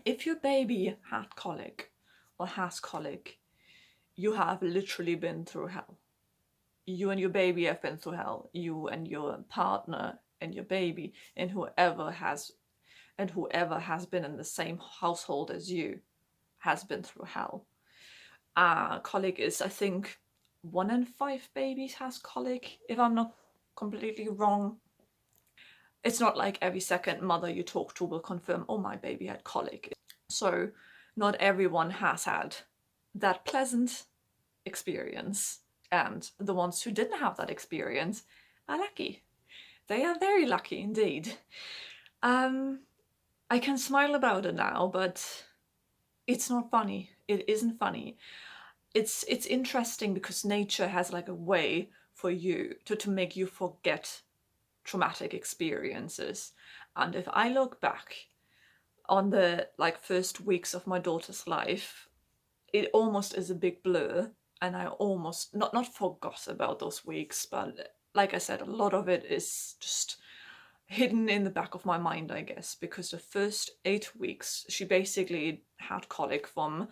If your baby had colic or has colic, you have literally been through hell. You and your baby have been through hell. You and your partner and your baby and whoever has been in the same household as you has been through hell. Colic is, I think, 1 in 5 babies has colic, if I'm not completely wrong. It's not like every second mother you talk to will confirm, oh, my baby had colic. So not everyone has had that pleasant experience. And the ones who didn't have that experience are lucky. They are very lucky indeed. I can smile about it now, but it's not funny. It isn't funny. It's interesting because nature has like a way for you to make you forget traumatic experiences. And if I look back on the like first weeks of my daughter's life, it almost is a big blur, and I almost not forgot about those weeks, but like I said, a lot of it is just hidden in the back of my mind, I guess, because the first 8 weeks she basically had colic from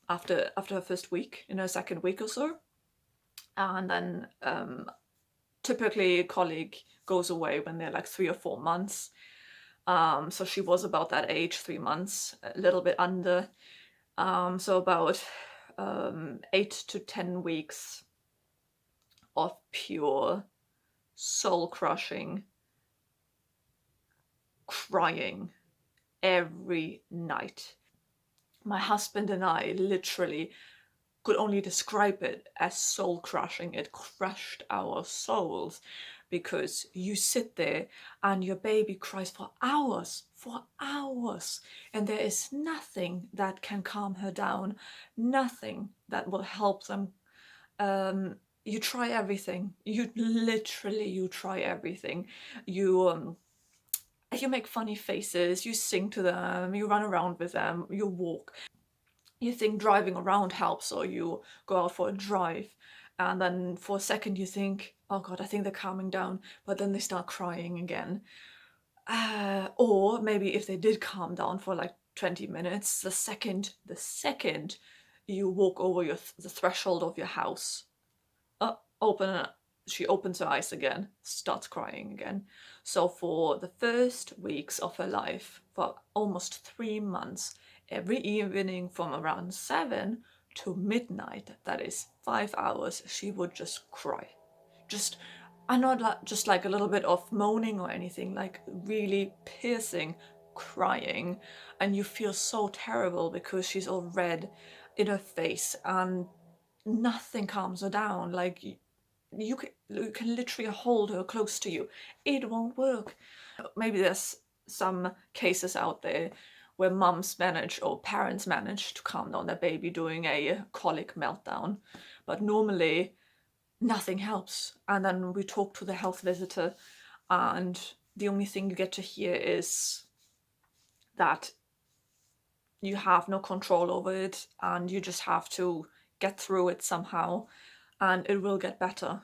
after her first week, in her second week or so. And then typically colic goes away when they're like 3 or 4 months. So she was about that age, 3 months, a little bit under. So about 8 to 10 weeks of pure soul-crushing crying every night. My husband and I literally could only describe it as soul-crushing. It crushed our souls, because you sit there and your baby cries for hours, and there is nothing that can calm her down, nothing that will help them. You try everything. You try everything. You make funny faces, you sing to them, you run around with them, you walk. You think driving around helps, or you go out for a drive, and then for a second you think, oh god, I think they're calming down, but then they start crying again. Or maybe if they did calm down for like 20 minutes, the second you walk over the threshold of your house, she opens her eyes again, starts crying again. So for the first weeks of her life, for almost 3 months, every evening from around 7 to midnight, that is 5 hours, she would just cry. And not just like a little bit of moaning or anything, like really piercing crying. And you feel so terrible because she's all red in her face and nothing calms her down. Like you can literally hold her close to you. It won't work. Maybe there's some cases out there where mums manage, or parents manage, to calm down their baby during a colic meltdown, but normally nothing helps. And then we talk to the health visitor, and the only thing you get to hear is that you have no control over it and you just have to get through it somehow, and it will get better.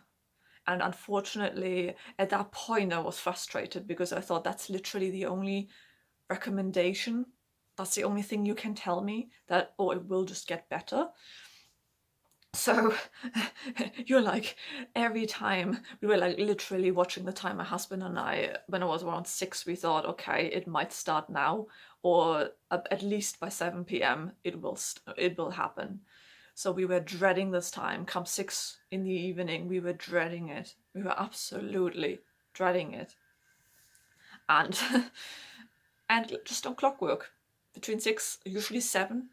And unfortunately, at that point, I was frustrated because I thought, that's literally the only recommendation. That's the only thing you can tell me, that, oh, it will just get better. So you're like, every time we were like literally watching the time, my husband and I, when I was around 6, we thought, okay, it might start now, or at least by 7 p.m. it will happen. So we were dreading this time. Come 6 in the evening, we were dreading it. We were absolutely dreading it. And and just on clockwork, between 6, usually 7,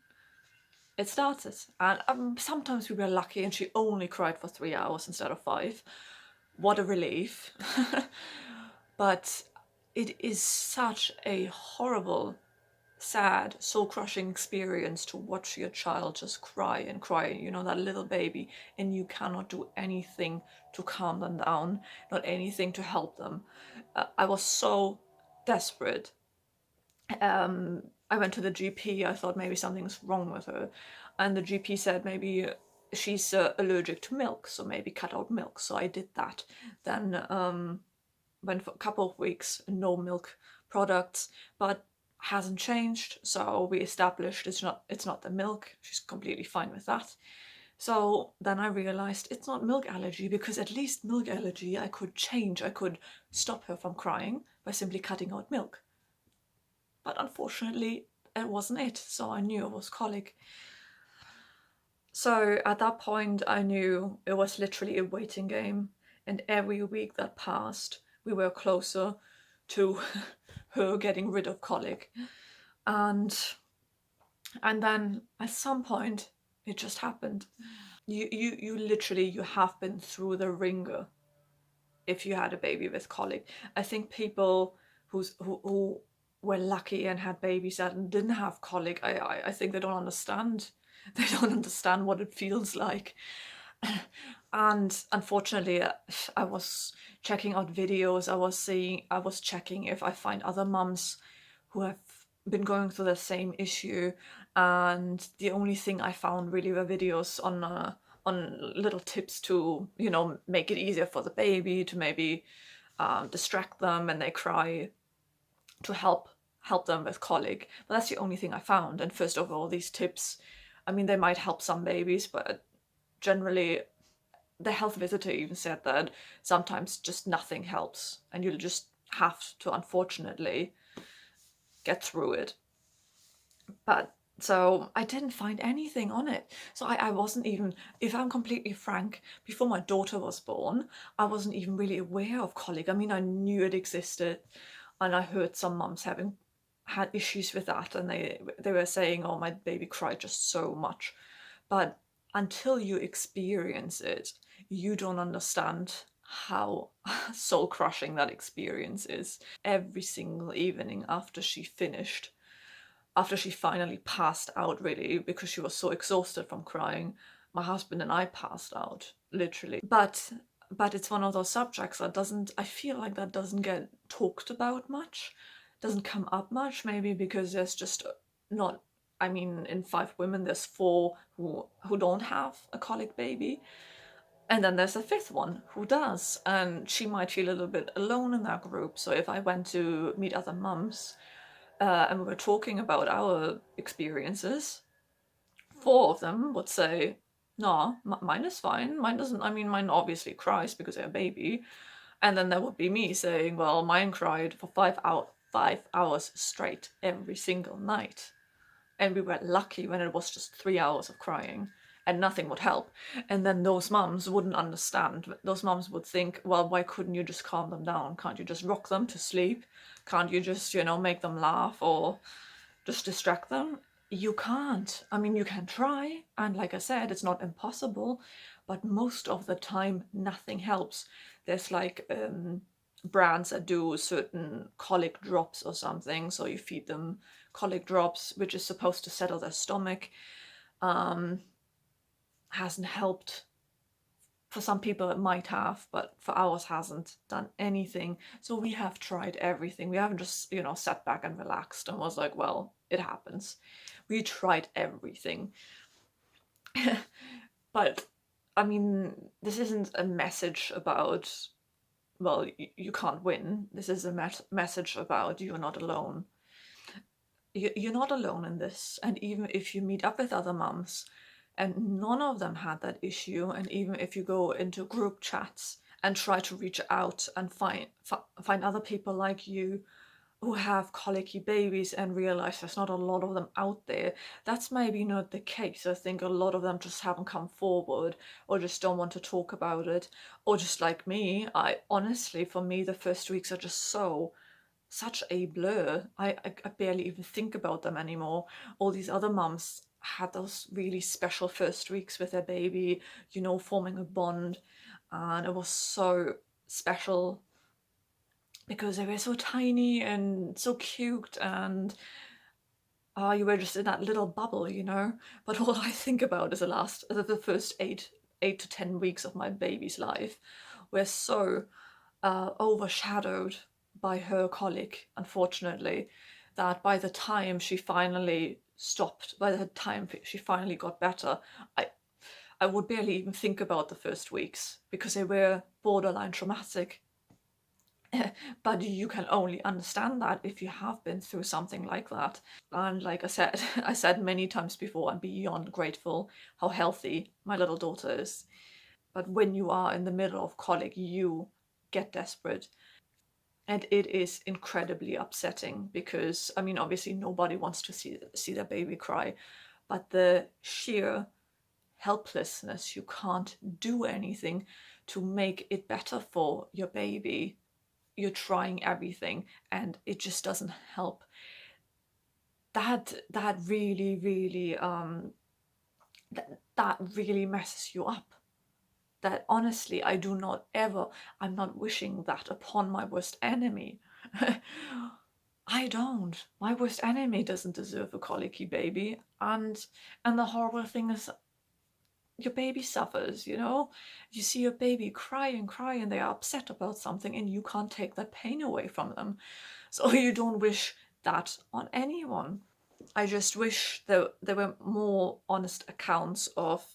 it started. And sometimes we were lucky and she only cried for 3 hours instead of 5. What a relief. But it is such a horrible, sad, soul-crushing experience to watch your child just cry and cry, you know, that little baby, and you cannot do anything to calm them down, not anything to help them. I was so desperate. I went to the GP. I thought maybe something's wrong with her, and the GP said maybe she's allergic to milk, so maybe cut out milk. So I did that. Then went for a couple of weeks, no milk products, but hasn't changed. So we established it's not the milk. She's completely fine with that. So then I realized it's not milk allergy, because at least milk allergy I could change. I could stop her from crying by simply cutting out milk. But unfortunately, it wasn't it. So I knew it was colic. So at that point, I knew it was literally a waiting game. And every week that passed, we were closer to her getting rid of colic. And then at some point, it just happened. You literally, you have been through the ringer if you had a baby with colic. I think people who were lucky and had babies that didn't have colic, I think they don't understand. They don't understand what it feels like. And unfortunately, I was checking out videos. I was checking if I find other mums who have been going through the same issue, and the only thing I found really were videos on little tips to, you know, make it easier for the baby, to maybe distract them when they cry, to help them with colic. But that's the only thing I found. And first of all, these tips, I mean, they might help some babies, but generally the health visitor even said that sometimes just nothing helps, and you'll just have to, unfortunately, get through it. But so I didn't find anything on it. So I wasn't even, if I'm completely frank, before my daughter was born, I wasn't even really aware of colic. I mean, I knew it existed, and I heard some mums having had issues with that, and they were saying, oh, my baby cried just so much. But until you experience it, you don't understand how soul crushing that experience is. Every single evening after she finally passed out, really, because she was so exhausted from crying, my husband and I passed out, literally. But it's one of those subjects that doesn't, I feel like that doesn't get talked about much, doesn't come up much, maybe because there's just not, I mean, in 5 women, there's 4 who don't have a colic baby. And then there's a 5th one who does, and she might feel a little bit alone in that group. So if I went to meet other mums, and we were talking about our experiences, 4 of them would say, no, mine is fine. Mine doesn't, I mean, mine obviously cries because they're a baby. And then there would be me saying, well, mine cried for 5 hours straight every single night. And we were lucky when it was just 3 hours of crying and nothing would help. And then those mums wouldn't understand. Those mums would think, well, why couldn't you just calm them down? Can't you just rock them to sleep? Can't you just, you know, make them laugh or just distract them? You can't. I mean, you can try, and like I said, it's not impossible, but most of the time nothing helps. There's like brands that do certain colic drops or something, so you feed them colic drops, which is supposed to settle their stomach. Hasn't helped. For some people it might have, but for ours hasn't done anything. So we have tried everything. We haven't just, you know, sat back and relaxed and was like, well, it happens. We tried everything. But I mean, this isn't a message about, well, you can't win. This is a message about you're not alone. You're not alone in this. And even if you meet up with other mums and none of them had that issue, and even if you go into group chats and try to reach out and find other people like you who have colicky babies and realize there's not a lot of them out there, that's maybe not the case. I think a lot of them just haven't come forward, or just don't want to talk about it, or just like me, I honestly, for me, the first weeks are just such a blur. I barely even think about them anymore. All these other mums had those really special first weeks with their baby, you know, forming a bond, and it was so special because they were so tiny and so cute, and you were just in that little bubble, you know. But all I think about is the first 8 to 10 weeks of my baby's life were so overshadowed by her colic, unfortunately, that by the time she finally stopped, by the time she finally got better, I would barely even think about the first weeks because they were borderline traumatic. But you can only understand that if you have been through something like that. And like I said, I said many times before, I'm beyond grateful how healthy my little daughter is. But when you are in the middle of colic, you get desperate. And it is incredibly upsetting because, I mean, obviously nobody wants to see their baby cry, but the sheer helplessness, you can't do anything to make it better for your baby. You're trying everything and it just doesn't help. That really, really that really messes you up. That honestly, I do not ever, I'm not wishing that upon my worst enemy. I don't. My worst enemy doesn't deserve a colicky baby. And the horrible thing is your baby suffers, you know? You see your baby cry and cry and they are upset about something and you can't take that pain away from them. So you don't wish that on anyone. I just wish there were more honest accounts of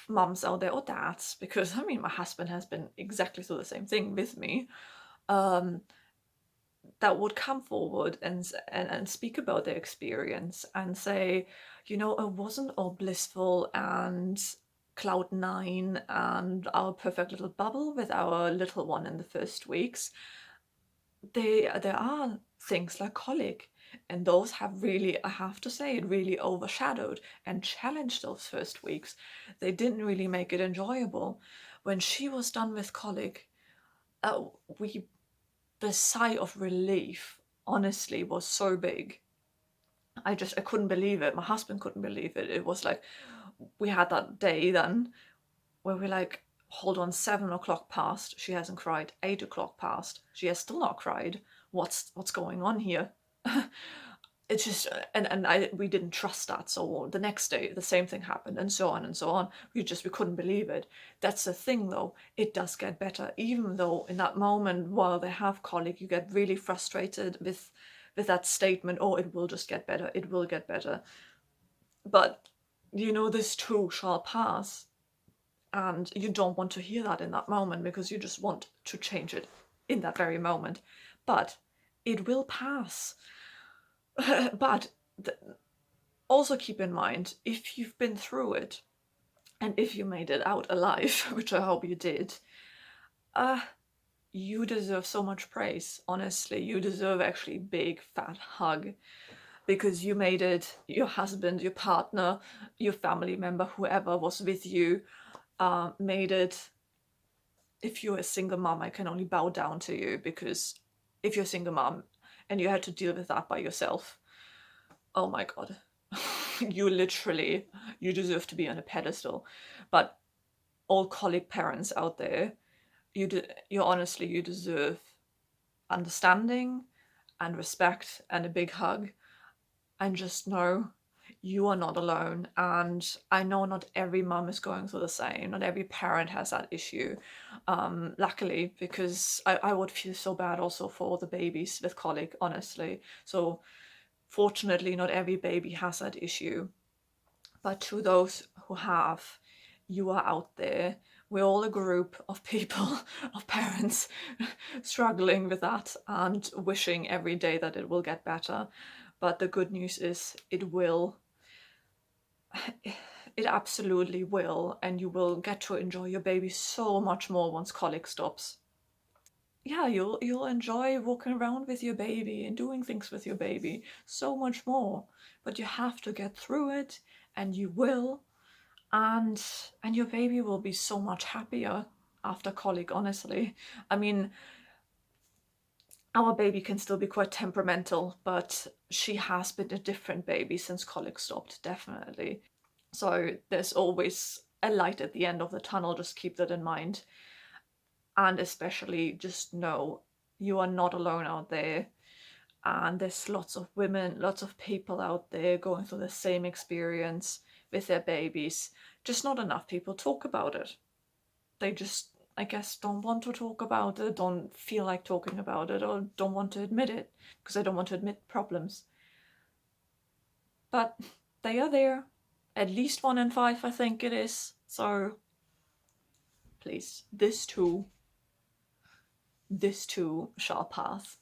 mums out there, or dads, because I mean my husband has been exactly through the same thing with me, um, that would come forward and speak about their experience and say, you know, it wasn't all blissful and cloud nine and our perfect little bubble with our little one in the first weeks. There are things like colic, and those have really, I have to say, it really overshadowed and challenged those first weeks. They didn't really make it enjoyable. When she was done with colic, we the sigh of relief honestly was so big. I couldn't believe it. My husband couldn't believe it. It was like we had that day then where we're like, hold on, 7 o'clock passed, she hasn't cried. 8 o'clock passed, she has still not cried. What's going on here? It's just, and we didn't trust that. So the next day the same thing happened, and so on and so on. We couldn't believe it. That's the thing though, it does get better, even though in that moment while they have colic you get really frustrated with that statement, oh, it will just get better, it will get better. But you know, this too shall pass. And you don't want to hear that in that moment because you just want to change it in that very moment. But it will pass. But also keep in mind, if you've been through it and if you made it out alive, which I hope you did, you deserve so much praise. Honestly, you deserve actually a big fat hug because you made it. Your husband, your partner, your family member, whoever was with you, made it. If you're a single mom, I can only bow down to you, because if you're a single mom and you had to deal with that by yourself, oh my god, you literally, you deserve to be on a pedestal. But all colic parents out there, you honestly, you deserve understanding and respect and a big hug, and just know you are not alone. And I know not every mum is going through the same, not every parent has that issue, luckily, because I would feel so bad also for the babies with colic, honestly. So fortunately not every baby has that issue, but to those who have, you are out there. We're all a group of people, of parents, struggling with that and wishing every day that it will get better. But the good news is it will. It absolutely will, and you will get to enjoy your baby so much more once colic stops. Yeah, you'll enjoy walking around with your baby and doing things with your baby so much more. But you have to get through it, and you will, and your baby will be so much happier after colic, honestly. I mean, our baby can still be quite temperamental, but she has been a different baby since colic stopped, definitely. So there's always a light at the end of the tunnel, just keep that in mind. And especially just know you are not alone out there. And there's lots of women, lots of people out there going through the same experience with their babies. Just not enough people talk about it. They just, I guess, don't want to talk about it, don't feel like talking about it, or don't want to admit it because they don't want to admit problems. But they are there. At least 1 in 5, I think it is. So please, this too this too shall pass.